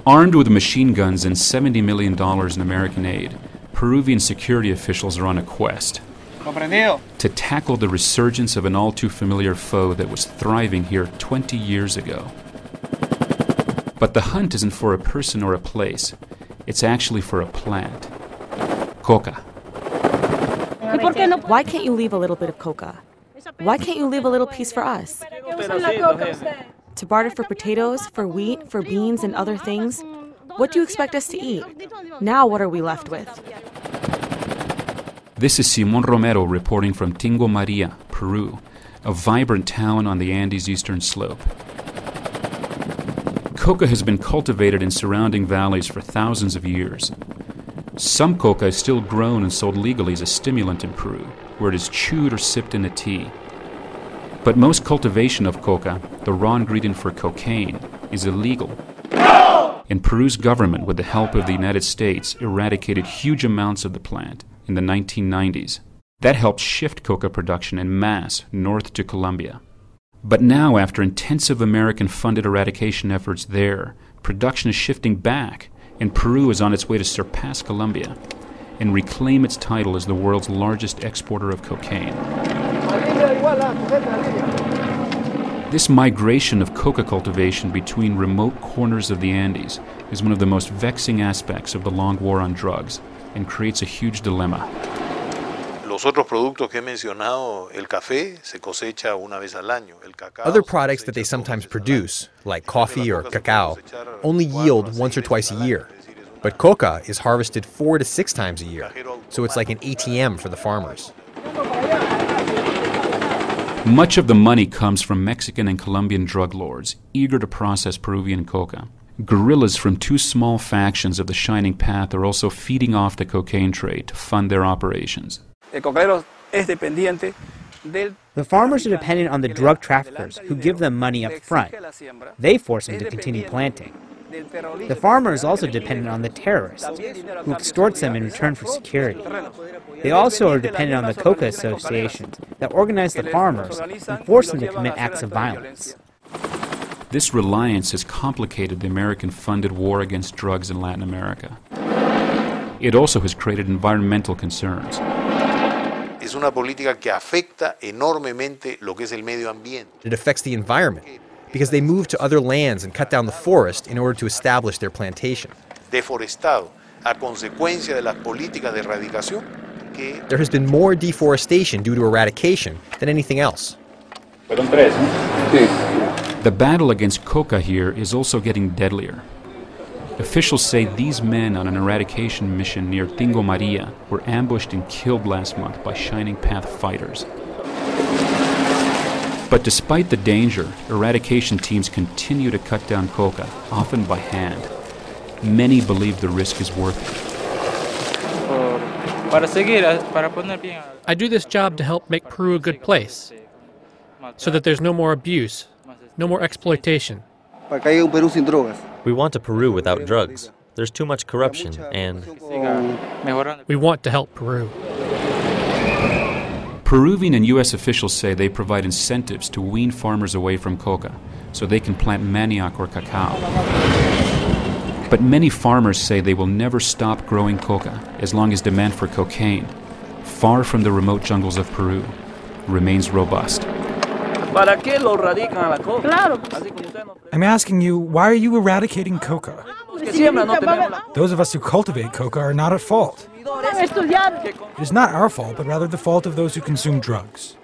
Armed with machine guns and $70 million in American aid, Peruvian security officials are on a quest to tackle the resurgence of an all-too-familiar foe that was thriving here 20 years ago. But the hunt isn't for a person or a place. It's actually for a plant. Coca. Why can't you leave a little bit of coca? Why can't you leave a little piece for us? To barter for potatoes, for wheat, for beans, and other things? What do you expect us to eat? Now what are we left with? This is Simon Romero reporting from Tingo Maria, Peru, a vibrant town on the Andes' eastern slope. Coca has been cultivated in surrounding valleys for thousands of years. Some coca is still grown and sold legally as a stimulant in Peru, where it is chewed or sipped in a tea. But most cultivation of coca, the raw ingredient for cocaine, is illegal. And Peru's government, with the help of the United States, eradicated huge amounts of the plant in the 1990s. That helped shift coca production en masse north to Colombia. But now, after intensive American-funded eradication efforts there, production is shifting back, and Peru is on its way to surpass Colombia and reclaim its title as the world's largest exporter of cocaine. This migration of coca cultivation between remote corners of the Andes is one of the most vexing aspects of the long war on drugs and creates a huge dilemma. Other products that they sometimes produce, like coffee or cacao, only yield once or twice a year. But coca is harvested 4 to 6 times a year, so it's like an ATM for the farmers. Much of the money comes from Mexican and Colombian drug lords eager to process Peruvian coca. Guerrillas from 2 small factions of the Shining Path are also feeding off the cocaine trade to fund their operations. The farmers are dependent on the drug traffickers who give them money up front. They force them to continue planting. The farmer is also dependent on the terrorists, who extorts them in return for security. They also are dependent on the coca associations that organize the farmers and force them to commit acts of violence. This reliance has complicated the American-funded war against drugs in Latin America. It also has created environmental concerns. It affects the environment because they move to other lands and cut down the forest in order to establish their plantation. There has been more deforestation due to eradication than anything else. The battle against coca here is also getting deadlier. Officials say these men on an eradication mission near Tingo Maria were ambushed and killed last month by Shining Path fighters. But despite the danger, eradication teams continue to cut down coca, often by hand. Many believe the risk is worth it. I do this job to help make Peru a good place, so that there's no more abuse, no more exploitation. We want a Peru without drugs. There's too much corruption, and we want to help Peru. Peruvian and U.S. officials say they provide incentives to wean farmers away from coca so they can plant manioc or cacao. But many farmers say they will never stop growing coca as long as demand for cocaine, far from the remote jungles of Peru, remains robust. I'm asking you, why are you eradicating coca? Those of us who cultivate coca are not at fault. It is not our fault, but rather the fault of those who consume drugs.